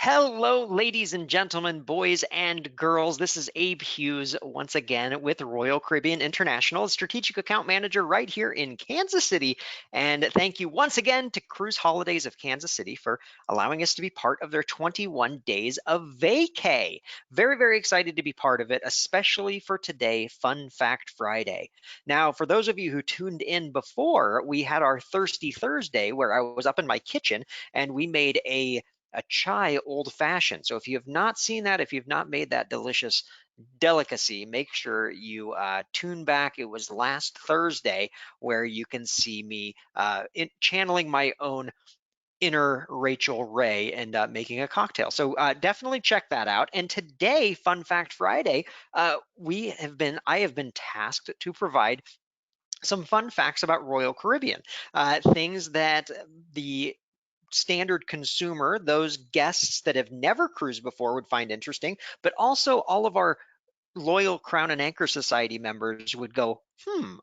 Hello, ladies and gentlemen, boys and girls. This is Abe Hughes once again with Royal Caribbean International, Strategic Account Manager right here in Kansas City. And thank you once again to Cruise Holidays of Kansas City for allowing us to be part of their 21 days of vacay. Very, very excited to be part of it, especially for today, Fun Fact Friday. Now, for those of you who tuned in before, we had our Thirsty Thursday where I was up in my kitchen and we made a chai old fashioned. So if you have not seen that, if you've not made that delicious delicacy, make sure you tune back. It was last Thursday where you can see me channeling my own inner Rachel Ray and making a cocktail. So definitely check that out. And today, Fun Fact Friday, I have been tasked to provide some fun facts about Royal Caribbean, things that the standard consumer, those guests that have never cruised before would find interesting, but also all of our loyal Crown and Anchor Society members would go,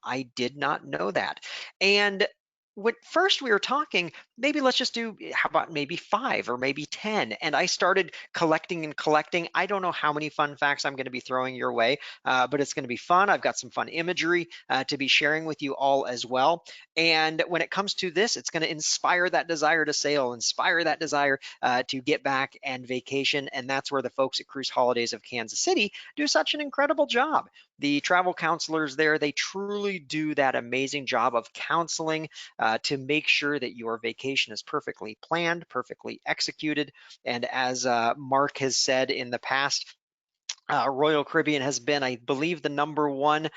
I did not know that. And when first we were talking, maybe let's just do, how about maybe 5 or maybe 10? And I started collecting and collecting. I don't know how many fun facts I'm going to be throwing your way, but it's going to be fun. I've got some fun imagery to be sharing with you all as well. And when it comes to this, it's going to inspire that desire to sail, inspire that desire to get back and vacation. And that's where the folks at Cruise Holidays of Kansas City do such an incredible job. The travel counselors there, they truly do that amazing job of counseling to make sure that your vacation is perfectly planned, perfectly executed. And as Mark has said in the past, Royal Caribbean has been, I believe, the #1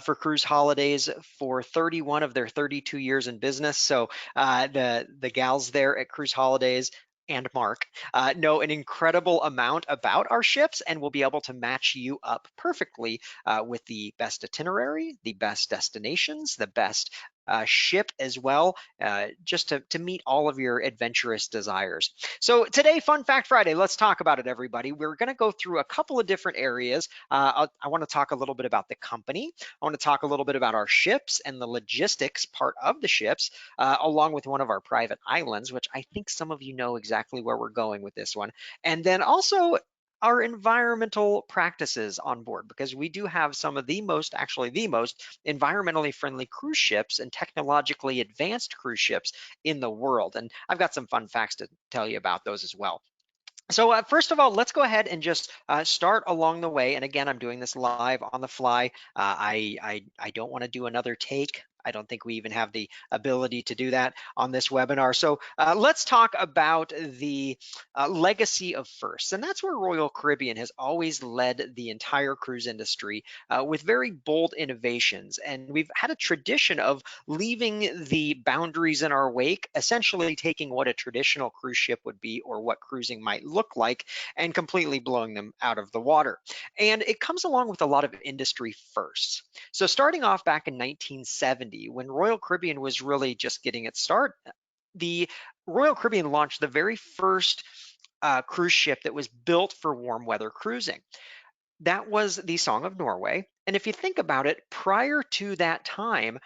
for cruise holidays for 31 of their 32 years in business. So the gals there at Cruise Holidays and Mark know an incredible amount about our ships and will be able to match you up perfectly with the best itinerary, the best destinations, the best ship as well, just to meet all of your adventurous desires. So today, Fun Fact Friday, let's talk about it, everybody. We're going to go through a couple of different areas. I want to talk a little bit about the company. I want to talk a little bit about our ships and the logistics part of the ships, along with one of our private islands, which I think some of you know exactly where we're going with this one. And then also our environmental practices on board, because we do have some of the most, actually the most environmentally friendly cruise ships and technologically advanced cruise ships in the world. And I've got some fun facts to tell you about those as well. So first of all, let's go ahead and just start along the way. And again, I'm doing this live on the fly. I don't want to do another take. I don't think we even have the ability to do that on this webinar. So let's talk about the legacy of firsts. And that's where Royal Caribbean has always led the entire cruise industry with very bold innovations. And we've had a tradition of leaving the boundaries in our wake, essentially taking what a traditional cruise ship would be or what cruising might look like and completely blowing them out of the water. And it comes along with a lot of industry firsts. So starting off back in 1970, when Royal Caribbean was really just getting its start, the Royal Caribbean launched the very first cruise ship that was built for warm weather cruising. That was the Song of Norway. And if you think about it, prior to that time,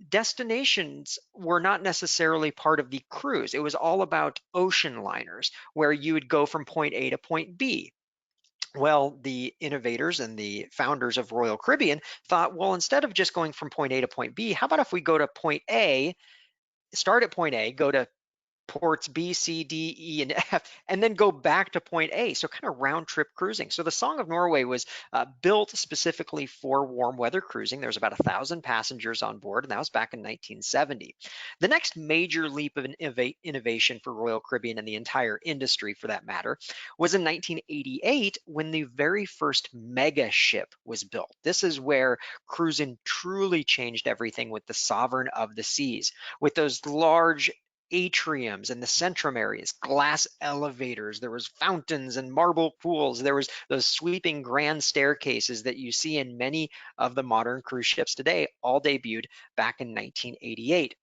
destinations were not necessarily part of the cruise. It was all about ocean liners, where you would go from point A to point B. Well, the innovators and the founders of Royal Caribbean thought, well, instead of just going from point A to point B, how about if we go to point A, start at point A, go to ports B, C, D, E, and F, and then go back to point A. So kind of round trip cruising. So the Song of Norway was built specifically for warm weather cruising. There's about 1,000 passengers on board, and that was back in 1970. The next major leap of innovation for Royal Caribbean and the entire industry, for that matter, was in 1988 when the very first mega ship was built. This is where cruising truly changed everything with the Sovereign of the Seas, with those large atriums and the centrum areas, glass elevators, there was fountains and marble pools, there was those sweeping grand staircases that you see in many of the modern cruise ships today, all debuted back in 1988.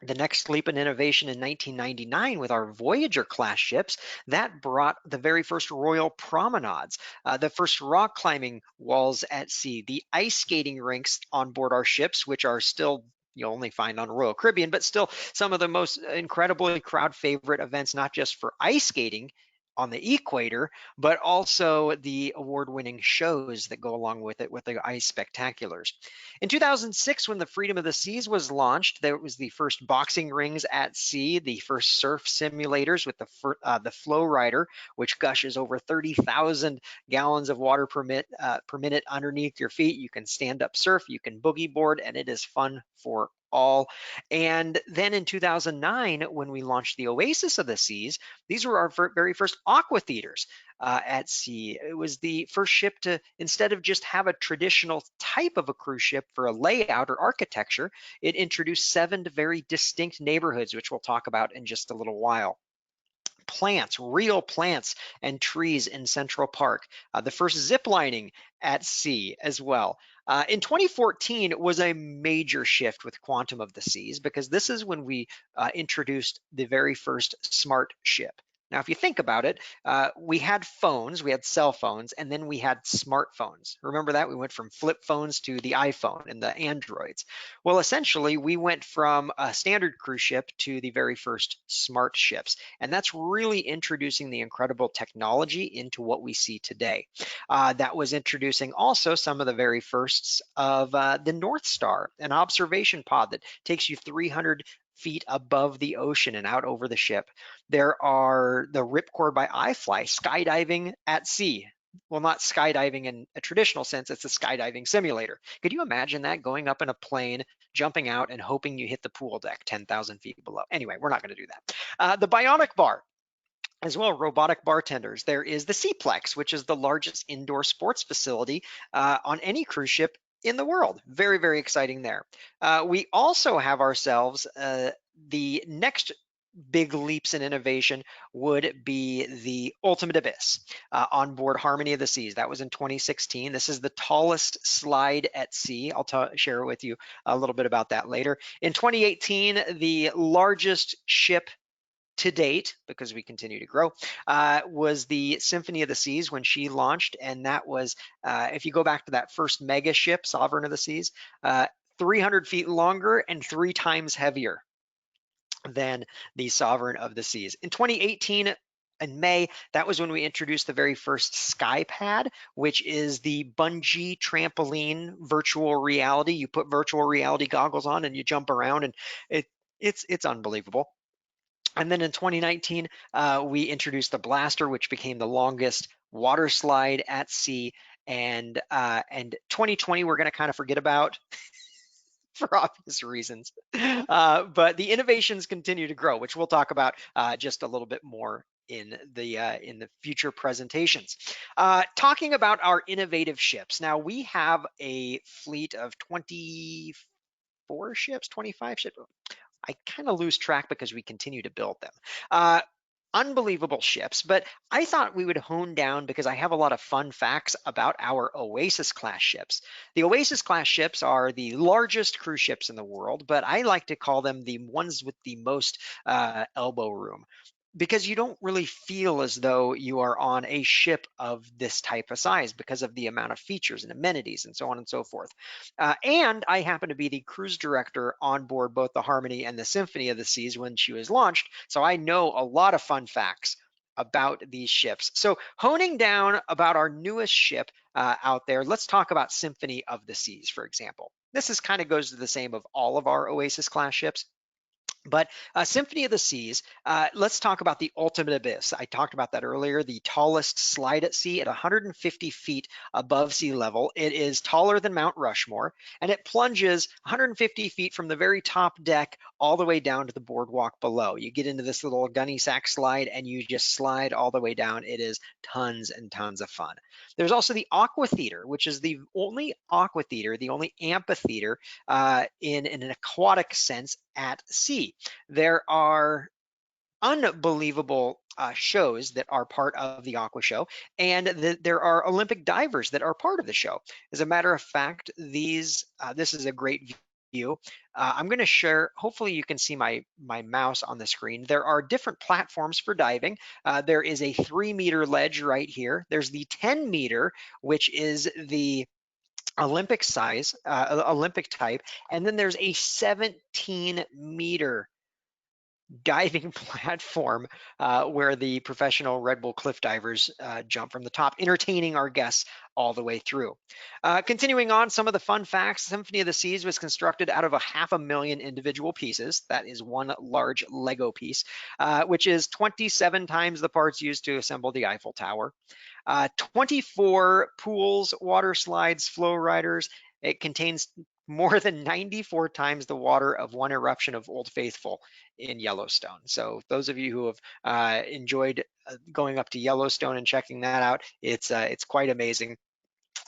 The next leap in innovation in 1999 with our Voyager class ships, that brought the very first royal promenades, the first rock climbing walls at sea, the ice skating rinks on board our ships, which are still you only find on Royal Caribbean, but still some of the most incredibly crowd favorite events, not just for ice skating on the equator, but also the award-winning shows that go along with it with the ice spectaculars. In 2006, when the Freedom of the Seas was launched, there was the first boxing rings at sea, the first surf simulators with the Flow Rider, which gushes over 30,000 gallons of water per minute underneath your feet. You can stand up surf, you can boogie board, and it is fun for all. And then in 2009, when we launched the Oasis of the Seas, these were our very first aqua theaters at sea. It was the first ship to, instead of just have a traditional type of a cruise ship for a layout or architecture, it introduced 7 very distinct neighborhoods, which we'll talk about in just a little while. Plants, real plants and trees in Central Park. The first zip lining at sea as well. In 2014 was a major shift with Quantum of the Seas, because this is when we introduced the very first smart ship. Now, if you think about it, we had phones, we had cell phones, and then we had smartphones. Remember that? We went from flip phones to the iPhone and the Androids. Well, essentially, we went from a standard cruise ship to the very first smart ships. And that's really introducing the incredible technology into what we see today. That was introducing also some of the very firsts of the North Star, an observation pod that takes you 300 feet above the ocean and out over the ship. There are the Ripcord by iFly, skydiving at sea. Well, not skydiving in a traditional sense, it's a skydiving simulator. Could you imagine that, going up in a plane, jumping out and hoping you hit the pool deck 10,000 feet below? Anyway, we're not going to do that. The Bionic Bar, as well, robotic bartenders. There is the Seaplex, which is the largest indoor sports facility on any cruise ship in the world. Very, very exciting there. We also have ourselves the next big leaps in innovation would be the Ultimate Abyss on board Harmony of the Seas. That was in 2016. This is the tallest slide at sea. I'll share with you a little bit about that later. In 2018, the largest ship to date, because we continue to grow, was the Symphony of the Seas when she launched. And that was, if you go back to that first mega ship, Sovereign of the Seas, 300 feet longer and 3 times heavier than the Sovereign of the Seas. In 2018, in May, that was when we introduced the very first SkyPad, which is the bungee trampoline virtual reality. You put virtual reality goggles on and you jump around, and it's unbelievable. And then in 2019, we introduced the Blaster, which became the longest water slide at sea. And 2020, we're going to kind of forget about for obvious reasons. But the innovations continue to grow, which we'll talk about just a little bit more in the future presentations. Talking about our innovative ships. Now, we have a fleet of 24 ships, 25 ships. I kind of lose track because we continue to build them. Unbelievable ships, but I thought we would hone down because I have a lot of fun facts about our Oasis class ships. The Oasis class ships are the largest cruise ships in the world, but I like to call them the ones with the most elbow room, because you don't really feel as though you are on a ship of this type of size because of the amount of features and amenities and so on and so forth. And I happen to be the cruise director on board both the Harmony and the Symphony of the Seas when she was launched, so I know a lot of fun facts about these ships. So honing down about our newest ship out there, let's talk about Symphony of the Seas, for example. This is kind of goes to the same of all of our Oasis class ships. But Symphony of the Seas, let's talk about the Ultimate Abyss. I talked about that earlier, the tallest slide at sea at 150 feet above sea level. It is taller than Mount Rushmore, and it plunges 150 feet from the very top deck all the way down to the boardwalk below. You get into this little gunny sack slide, and you just slide all the way down. It is tons and tons of fun. There's also the Aqua Theater, which is the only aqua theater, the only amphitheater in an aquatic sense at sea. There are unbelievable shows that are part of the Aqua Show, and there are Olympic divers that are part of the show. As a matter of fact, this is a great view. I'm going to share, hopefully you can see my mouse on the screen. There are different platforms for diving. There is a 3-meter ledge right here. There's the 10-meter, which is the Olympic size, Olympic type, and then there's a 17-meter diving platform where the professional Red Bull cliff divers jump from the top, entertaining our guests all the way through. Continuing on, some of the fun facts. Symphony of the Seas was constructed out of 500,000 individual pieces. That is one large Lego piece, which is 27 times the parts used to assemble the Eiffel Tower. 24 pools, water slides, flow riders. It contains more than 94 times the water of one eruption of Old Faithful in Yellowstone. So those of you who have enjoyed going up to Yellowstone and checking that out, it's quite amazing.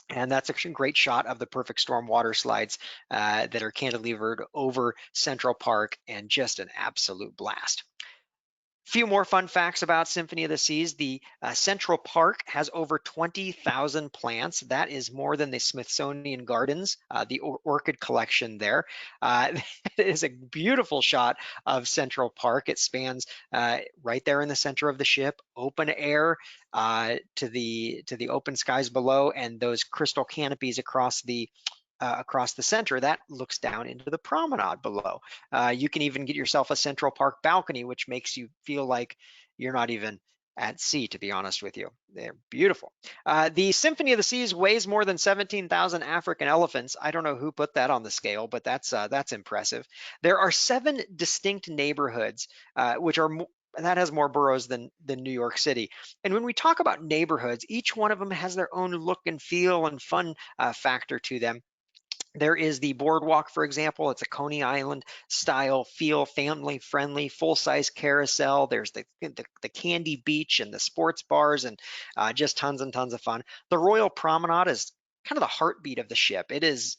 And that's a great shot of the Perfect Storm water slides that are cantilevered over Central Park, and just an absolute blast. Few more fun facts about Symphony of the Seas. The Central Park has over 20,000 plants. That is more than the Smithsonian Gardens, the orchid collection there. It is a beautiful shot of Central Park. It spans right there in the center of the ship, open air to the open skies below, and those crystal canopies across the center that looks down into the promenade below. You can even get yourself a Central Park balcony, which makes you feel like you're not even at sea, to be honest with you. They're beautiful. The Symphony of the Seas weighs more than 17,000 African elephants. I don't know who put that on the scale, but that's impressive. There are 7 distinct neighborhoods, which are that has more boroughs than New York City. And when we talk about neighborhoods, each one of them has their own look and feel and fun factor to them. There is the boardwalk, for example. It's a Coney Island style feel, family friendly, full size carousel. There's the Candy Beach and the sports bars, and just tons and tons of fun. The Royal Promenade is kind of the heartbeat of the ship. It is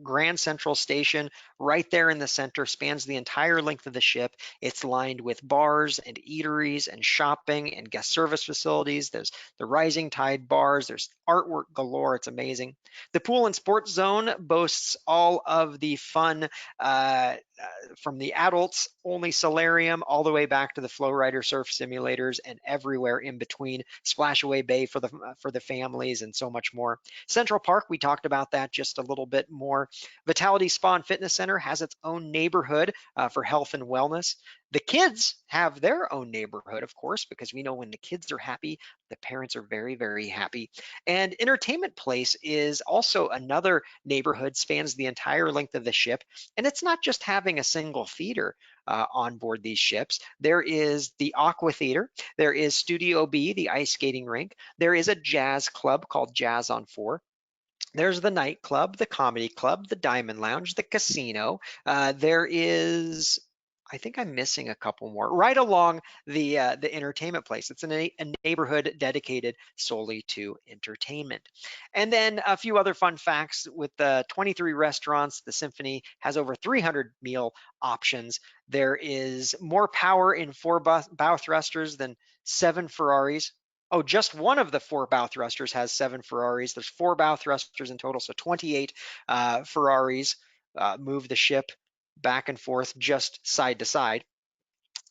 Grand Central Station right there in the center, spans the entire length of the ship. It's lined with bars and eateries and shopping and guest service facilities. There's the Rising Tide bars. There's artwork galore. It's amazing. The pool and sports zone boasts all of the fun from the adults only solarium all the way back to the flow rider surf simulators and everywhere in between. Splashaway Bay for the families and so much more. Central Park, we talked about that just a little bit more. Vitality Spa and Fitness Center has its own neighborhood for health and wellness. The kids have their own neighborhood, of course, because we know when the kids are happy, the parents are very, very happy. And Entertainment Place is also another neighborhood, spans the entire length of the ship. And it's not just having a single theater on board these ships. There is the Aqua Theater. There is Studio B, the ice skating rink. There is a jazz club called Jazz on 4. There's the nightclub, the comedy club, the Diamond Lounge, the casino. There is, I think I'm missing a couple more, right along the Entertainment Place. It's a neighborhood dedicated solely to entertainment. And then a few other fun facts with the 23 restaurants. The Symphony has over 300 meal options. There is more power in 4 bow thrusters than 7 Ferraris. Oh, just one of the 4 bow thrusters has 7 Ferraris. There's 4 bow thrusters in total, so 28 Ferraris move the ship back and forth, just side to side.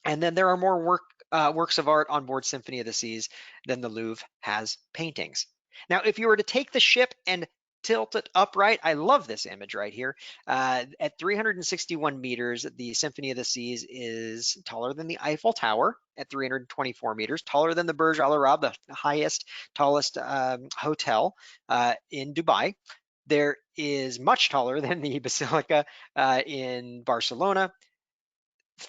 And then there are more works of art on board Symphony of the Seas than the Louvre has paintings. Now, if you were to take the ship and tilt it upright, I love this image right here. At 361 meters, the Symphony of the Seas is taller than the Eiffel Tower at 324 meters, taller than the Burj Al Arab, the highest, tallest hotel in Dubai. There is much taller than the Basilica in Barcelona.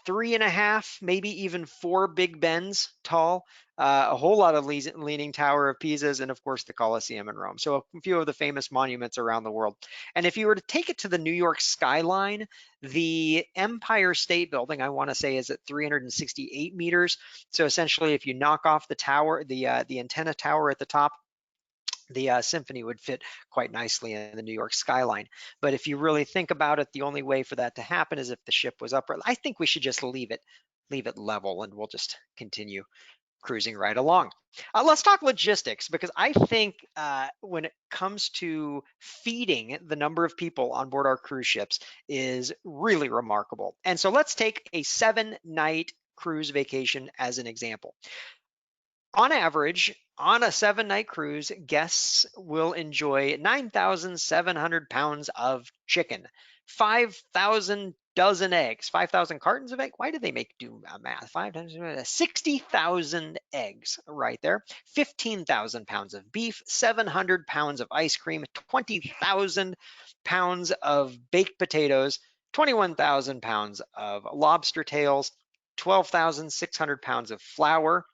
3.5, maybe even 4 Big Bens tall, a whole lot of Leaning Tower of Pisas, and of course the Colosseum in Rome. So a few of the famous monuments around the world. And if you were to take it to the New York skyline, the Empire State Building, I want to say, is at 368 meters. So essentially, if you knock off the tower, the antenna tower at the top, the Symphony would fit quite nicely in the New York skyline. But if you really think about it, the only way for that to happen is if the ship was upright. I think we should just leave it level, and we'll just continue cruising right along. Let's talk logistics, because I think when it comes to feeding, the number of people on board our cruise ships is really remarkable. And so let's take a 7-night cruise vacation as an example. On average, on a 7-night cruise, guests will enjoy 9,700 pounds of chicken. 5,000 dozen eggs, 5,000 cartons of egg. Why did they do math? 5 times 60,000 eggs right there. 15,000 pounds of beef, 700 pounds of ice cream, 20,000 pounds of baked potatoes, 21,000 pounds of lobster tails, 12,600 pounds of flour,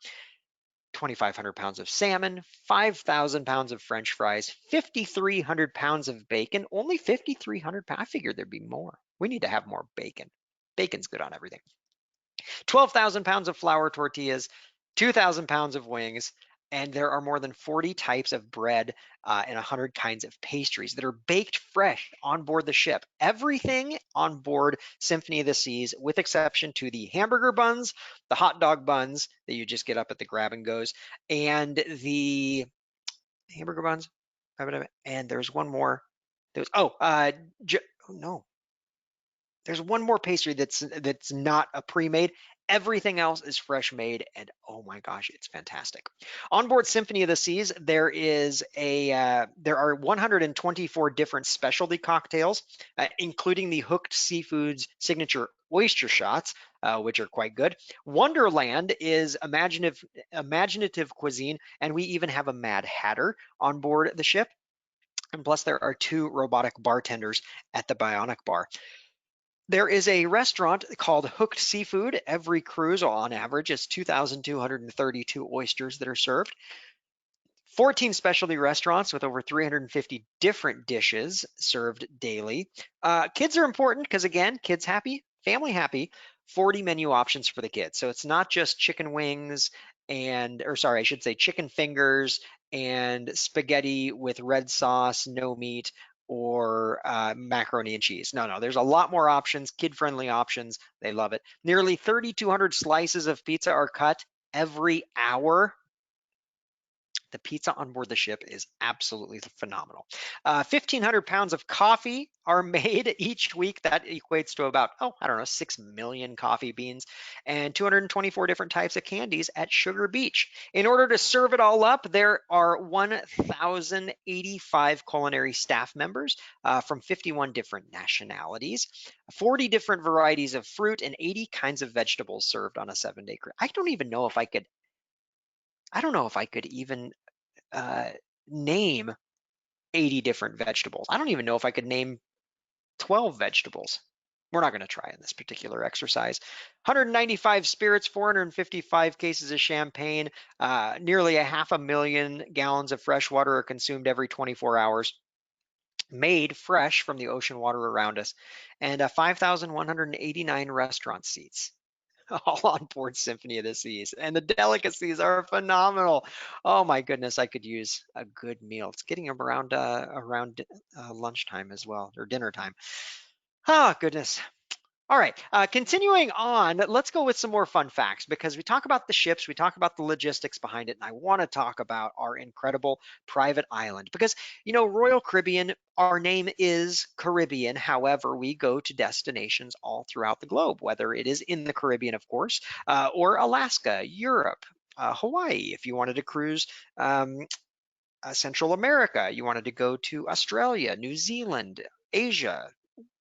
2,500 pounds of salmon, 5,000 pounds of French fries, 5,300 pounds of bacon, only 5,300 pounds. I figured there'd be more. We need to have more bacon. Bacon's good on everything. 12,000 pounds of flour tortillas, 2,000 pounds of wings, and there are more than 40 types of bread and 100 kinds of pastries that are baked fresh on board the ship. Everything on board Symphony of the Seas, with exception to the hamburger buns, the hot dog buns that you just get up at the grab and goes, and the hamburger buns. And there's one more. No, there's one more pastry that's not a pre-made. Everything else is fresh made, and oh my gosh, it's fantastic. On board Symphony of the Seas, there are 124 different specialty cocktails, including the Hooked Seafood's signature oyster shots, which are quite good. Wonderland is imaginative cuisine, and we even have a Mad Hatter on board the ship. And plus, there are 2 robotic bartenders at the Bionic Bar. There is a restaurant called Hooked Seafood. Every cruise, on average, is 2,232 oysters that are served. 14 specialty restaurants with over 350 different dishes served daily. Kids are important because, again, kids happy, family happy. 40 menu options for the kids. So it's not just chicken wings I should say chicken fingers and spaghetti with red sauce, no meat, or macaroni and cheese. No, there's a lot more options, kid-friendly options. They love it. Nearly 3,200 slices of pizza are cut every hour. The pizza on board the ship is absolutely phenomenal. 1,500 pounds of coffee are made each week. That equates to about, 6 million coffee beans, and 224 different types of candies at Sugar Beach. In order to serve it all up, there are 1,085 culinary staff members from 51 different nationalities, 40 different varieties of fruit, and 80 kinds of vegetables served on a 7-day cruise. I don't know if I could even name 80 different vegetables. I don't even know if I could name 12 vegetables. We're not going to try in this particular exercise. 195 spirits, 455 cases of champagne, nearly 500,000 gallons of fresh water are consumed every 24 hours, made fresh from the ocean water around us, and 5,189 restaurant seats. All on board Symphony of the Seas. And the delicacies are phenomenal. Oh my goodness, I could use a good meal. It's getting around lunchtime as well, or dinner time. Oh goodness. All right, continuing on, let's go with some more fun facts, because we talk about the ships, we talk about the logistics behind it, and I want to talk about our incredible private island, because, Royal Caribbean, our name is Caribbean. However, we go to destinations all throughout the globe, whether it is in the Caribbean, of course, or Alaska, Europe, Hawaii, if you wanted to cruise Central America, you wanted to go to Australia, New Zealand, Asia,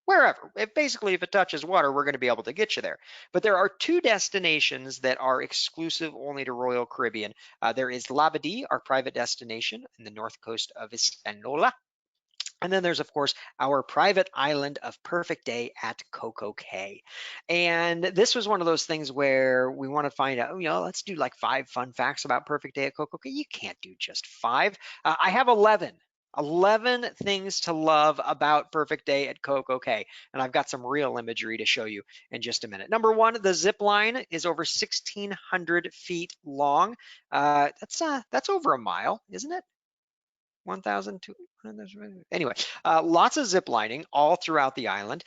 wherever. If it touches water, we're going to be able to get you there. But there are 2 destinations that are exclusive only to Royal Caribbean. There is Labadee, our private destination in the north coast of Hispaniola. And then there's, of course, our private island of Perfect Day at Coco Cay. And this was one of those things where we want to find out, let's do like 5 fun facts about Perfect Day at Coco Cay. You can't do just 5. I have 11 things to love about Perfect Day at Coco Cay. And I've got some real imagery to show you in just a minute. Number 1, the zip line is over 1,600 feet long. That's over a mile, isn't it? 1,200. Anyway, lots of zip lining all throughout the island.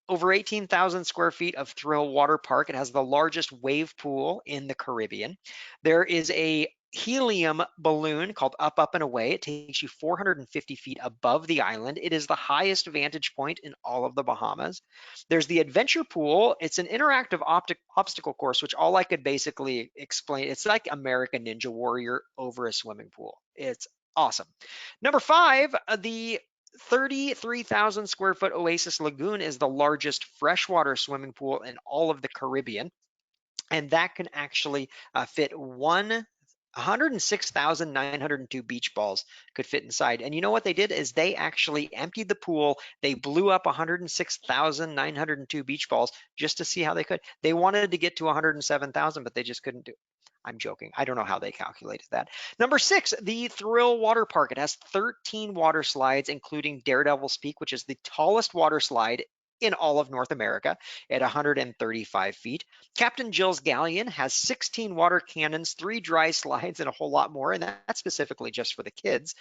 Over 18,000 square feet of thrill water park. It has the largest wave pool in the Caribbean. There is a helium balloon called Up, Up, and Away. It takes you 450 feet above the island. It is the highest vantage point in all of the Bahamas. There's the adventure pool. It's an interactive obstacle course, which all I could basically explain, it's like American Ninja Warrior over a swimming pool. It's awesome. Number 5, the 33,000 square foot Oasis Lagoon is the largest freshwater swimming pool in all of the Caribbean, and that can actually fit 106,902 beach balls could fit inside. And you know what they did is they actually emptied the pool. They blew up 106,902 beach balls just to see how they could. They wanted to get to 107,000, but they just couldn't do it. I'm joking. I don't know how they calculated that. Number six, the Thrill Water Park. It has 13 water slides, including Daredevil's Peak, which is the tallest water slide in all of North America at 135 feet. Captain Jill's Galleon has 16 water cannons, 3 dry slides, and a whole lot more, and that's specifically just for the kids.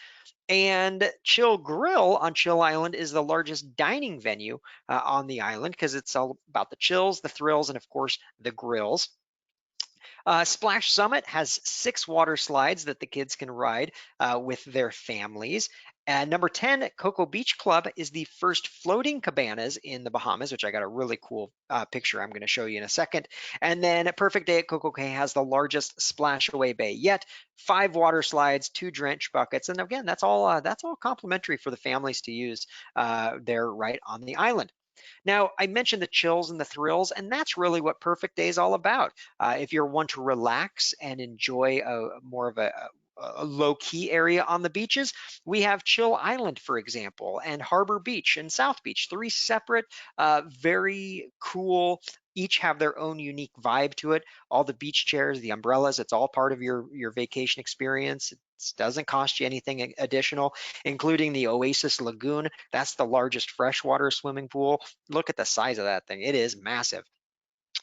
And Chill Grill on Chill Island is the largest dining venue on the island because it's all about the chills, the thrills, and of course the grills. Splash Summit has 6 water slides that the kids can ride with their families. And number 10, Cocoa Beach Club is the first floating cabanas in the Bahamas, which I got a really cool picture I'm going to show you in a second. And then Perfect Day at Coco Cay has the largest splash away bay yet, 5 water slides, 2 drench buckets, and again, that's all complimentary for the families to use there right on the island. Now, I mentioned the chills and the thrills, and that's really what Perfect Day is all about. If you're one to relax and enjoy more of a low-key area on the beaches, we have Chill Island, for example, and Harbor Beach and South Beach, 3 separate, very cool, each have their own unique vibe to it. All the beach chairs, the umbrellas, it's all part of your vacation experience. It doesn't cost you anything additional, including the Oasis Lagoon. That's the largest freshwater swimming pool. Look at the size of that thing. It is massive.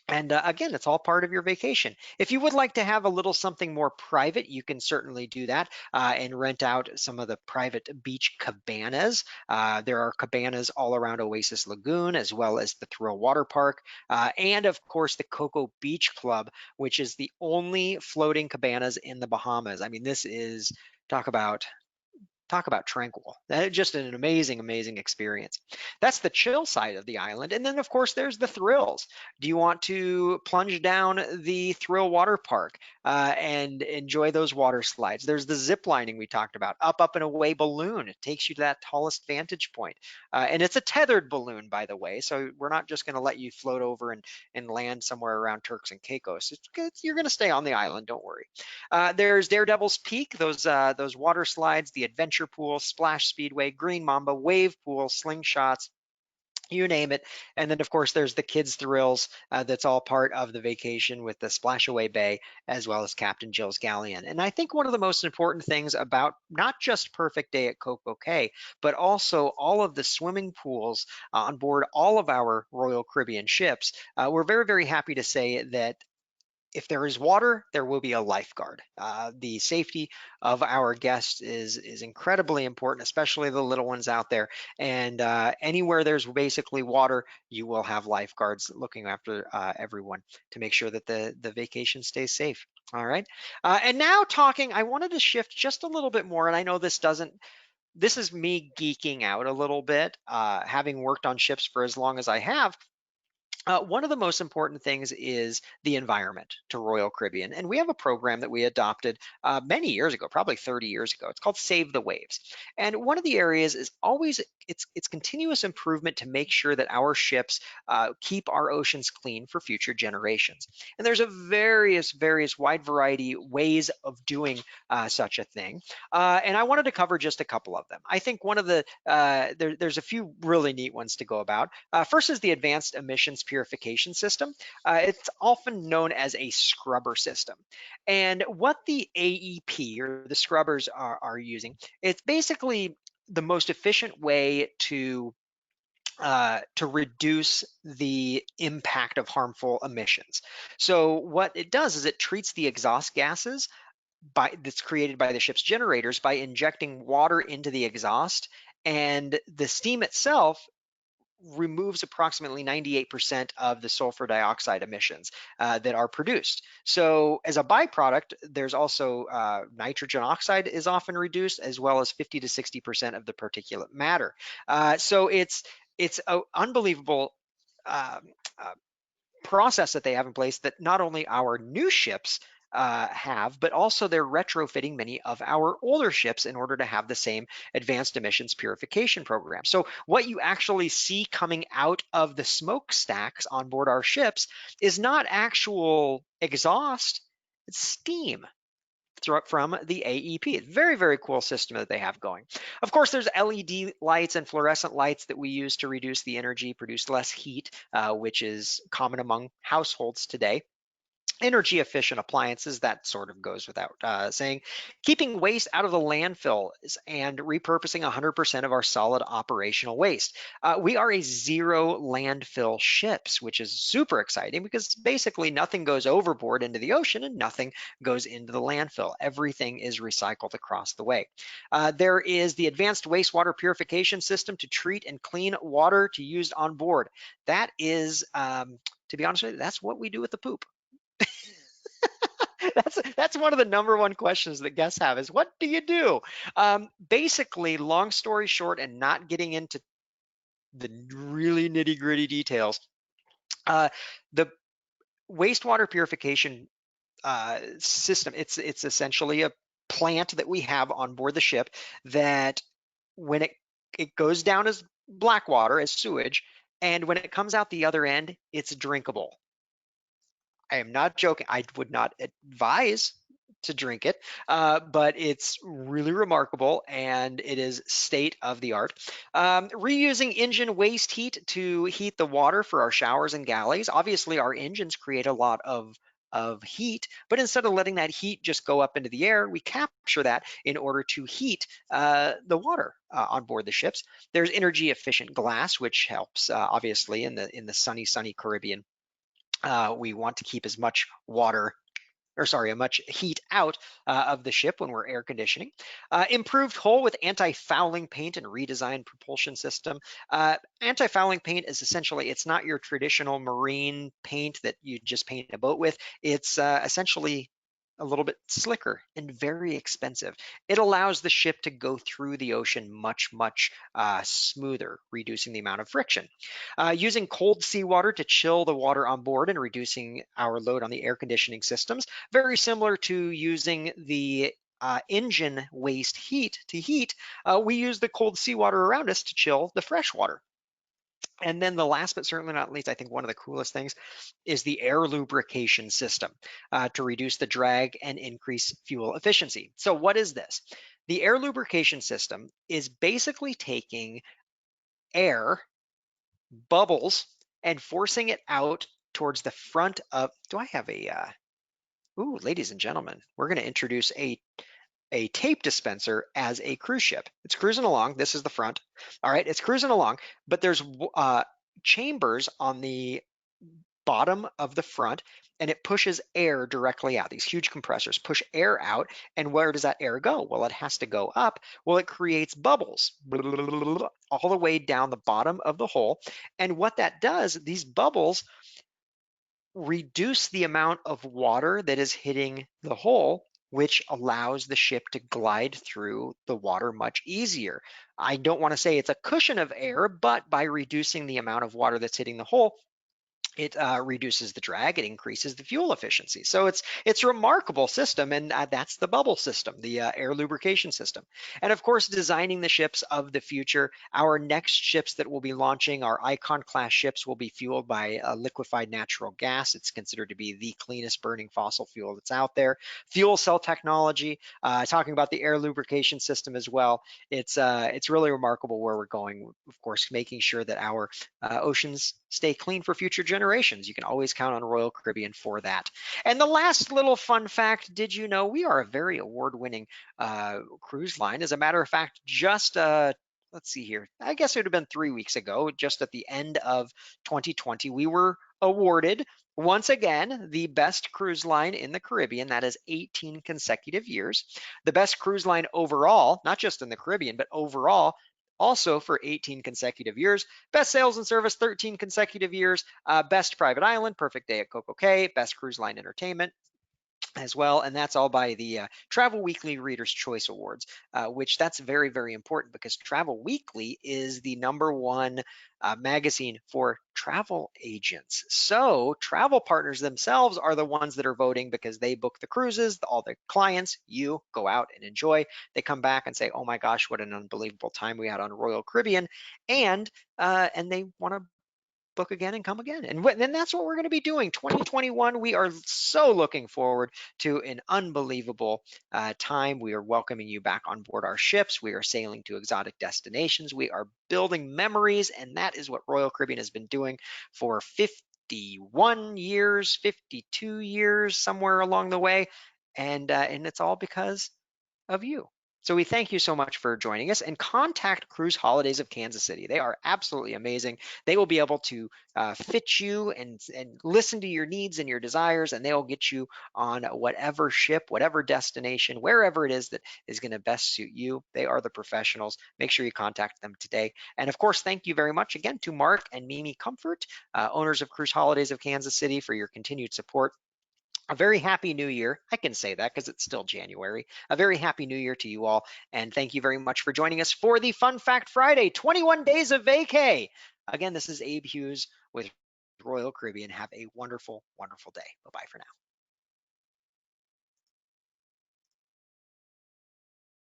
And again, it's all part of your vacation. If you would like to have a little something more private, you can certainly do that and rent out some of the private beach cabanas. There are cabanas all around Oasis Lagoon, as well as the Thrill Water Park, and of course the Cocoa Beach Club, which is the only floating cabanas in the Bahamas. I mean, this is talk about tranquil. Just an amazing, amazing experience. That's the chill side of the island. And then, of course, there's the thrills. Do you want to plunge down the Thrill Water Park and enjoy those water slides? There's the zip lining we talked about, up and away balloon. It takes you to that tallest vantage point. And it's a tethered balloon, by the way. So we're not just going to let you float over and land somewhere around Turks and Caicos. You're going to stay on the island. Don't worry. There's Daredevil's Peak, those water slides, the adventure pool, splash speedway, green mamba, wave pool, slingshots, you name it. And then of course there's the kids thrills that's all part of the vacation with the splash away bay as well as Captain Jill's Galleon. And I think one of the most important things about not just Perfect Day at Coco Cay, but also all of the swimming pools on board all of our Royal Caribbean ships, we're very, very happy to say that if there is water, there will be a lifeguard. The safety of our guests is incredibly important, especially the little ones out there. And anywhere there's basically water, you will have lifeguards looking after everyone to make sure that the vacation stays safe. All right. And now I wanted to shift just a little bit more. And I know this is me geeking out a little bit, having worked on ships for as long as I have. One of the most important things is the environment to Royal Caribbean. And we have a program that we adopted many years ago, probably 30 years ago. It's called Save the Waves. And one of the areas is always it's continuous improvement to make sure that our ships keep our oceans clean for future generations. And there's a various wide variety ways of doing such a thing. And I wanted to cover just a couple of them. I think one of there's a few really neat ones to go about. First is the Advanced Emissions Purification System. It's often known as a scrubber system. And what the AEP or the scrubbers are using, it's basically the most efficient way to reduce the impact of harmful emissions. So what it does is it treats the exhaust gases that's created by the ship's generators by injecting water into the exhaust, and the steam itself removes approximately 98% of the sulfur dioxide emissions that are produced. So as a byproduct, there's also nitrogen oxide is often reduced, as well as 50 to 60% of the particulate matter. So it's an unbelievable um, uh, process that they have in place that not only our new ships have, but also they're retrofitting many of our older ships in order to have the same advanced emissions purification program. So what you actually see coming out of the smokestacks on board our ships is not actual exhaust, it's steam from the AEP. Very, very cool system that they have going. Of course, there's LED lights and fluorescent lights that we use to reduce the energy, produce less heat, which is common among households today. Energy efficient appliances, that sort of goes without saying. Keeping waste out of the landfill and repurposing 100% of our solid operational waste. We are a zero landfill ships, which is super exciting because basically nothing goes overboard into the ocean and nothing goes into the landfill. Everything is recycled across the way. There is the advanced wastewater purification system to treat and clean water to use on board. That is, to be honest with you, that's what we do with the poop. That's one of the number one questions that guests have is what do you do? Basically, long story short, and not getting into the really nitty gritty details, uh, the wastewater purification system, it's essentially a plant that we have on board the ship that when it goes down as black water, as sewage, and when it comes out the other end, it's drinkable. I am not joking. I would not advise to drink it, but it's really remarkable and it is state of the art. Reusing engine waste heat to heat the water for our showers and galleys. Obviously, our engines create a lot of heat, but instead of letting that heat just go up into the air, we capture that in order to heat the water on board the ships. There's energy efficient glass, which helps obviously in the sunny Caribbean. We want to keep as much water or sorry, a much heat out of the ship when we're air conditioning. Improved hull with anti-fouling paint and redesigned propulsion system. Anti-fouling paint is essentially, it's not your traditional marine paint that you just paint a boat with. It's essentially a little bit slicker and very expensive. It allows the ship to go through the ocean much smoother, reducing the amount of friction. Using cold seawater to chill the water on board and reducing our load on the air conditioning systems. Very similar to using the engine waste heat to heat, we use the cold seawater around us to chill the fresh water. And then the last but certainly not least, I think one of the coolest things is the air lubrication system to reduce the drag and increase fuel efficiency. So what is this? The air lubrication system is basically taking air, bubbles, and forcing it out towards the front of, do I have a, ooh, ladies and gentlemen, we're gonna introduce a tape dispenser as a cruise ship. It's cruising along. This is the front. All right, it's cruising along, but there's chambers on the bottom of the front, and it pushes air directly out. These huge compressors push air out, and where does that air go? Well, it has to go up. Well, it creates bubbles all the way down the bottom of the hole. And what that does, these bubbles reduce the amount of water that is hitting the hole, which allows the ship to glide through the water much easier. I don't want to say it's a cushion of air, but by reducing the amount of water that's hitting the hole, it reduces the drag, it increases the fuel efficiency. So it's a remarkable system, and that's the bubble system, the air lubrication system. And of course, designing the ships of the future. Our next ships that we'll be launching, our Icon class ships, will be fueled by liquefied natural gas. It's considered to be the cleanest burning fossil fuel that's out there. Fuel cell technology, talking about the air lubrication system as well. It's really remarkable where we're going. Of course, making sure that our oceans stay clean for future generations. You can always count on Royal Caribbean for that. And the last little fun fact, did you know we are a very award-winning cruise line? As a matter of fact, just let's see here, I guess it would have been 3 weeks ago, just at the end of 2020, we were awarded once again the best cruise line in the Caribbean. That is 18 consecutive years. The best cruise line overall, not just in the Caribbean, but overall, also for 18 consecutive years. Best sales and service, 13 consecutive years. Best private island, perfect day at Coco Cay. Best cruise line entertainment, as well, and that's all by the Travel Weekly Readers' Choice Awards, which that's very, very important because Travel Weekly is the #1 magazine for travel agents. So travel partners themselves are the ones that are voting because they book the cruises, all their clients, you go out and enjoy. They come back and say, "Oh my gosh, what an unbelievable time we had on Royal Caribbean," and they want to book again and come again. And then that's what we're going to be doing. 2021, we are so looking forward to an unbelievable time. We are welcoming you back on board our ships. We are sailing to exotic destinations. We are building memories. And that is what Royal Caribbean has been doing for 51 years, 52 years, somewhere along the way. And it's all because of you. So we thank you so much for joining us, and contact Cruise Holidays of Kansas City. They are absolutely amazing. They will be able to fit you and listen to your needs and your desires, and they'll get you on whatever ship, whatever destination, wherever it is that is going to best suit you. They are the professionals. Make sure you contact them today. And of course, thank you very much again to Mark and Mimi Comfort, owners of Cruise Holidays of Kansas City, for your continued support. A very happy new year. I can say that because it's still January. A very happy new year to you all. And thank you very much for joining us for the Fun Fact Friday 21 Days of Vacay. Again, this is Abe Hughes with Royal Caribbean. Have a wonderful, wonderful day. Bye bye for now.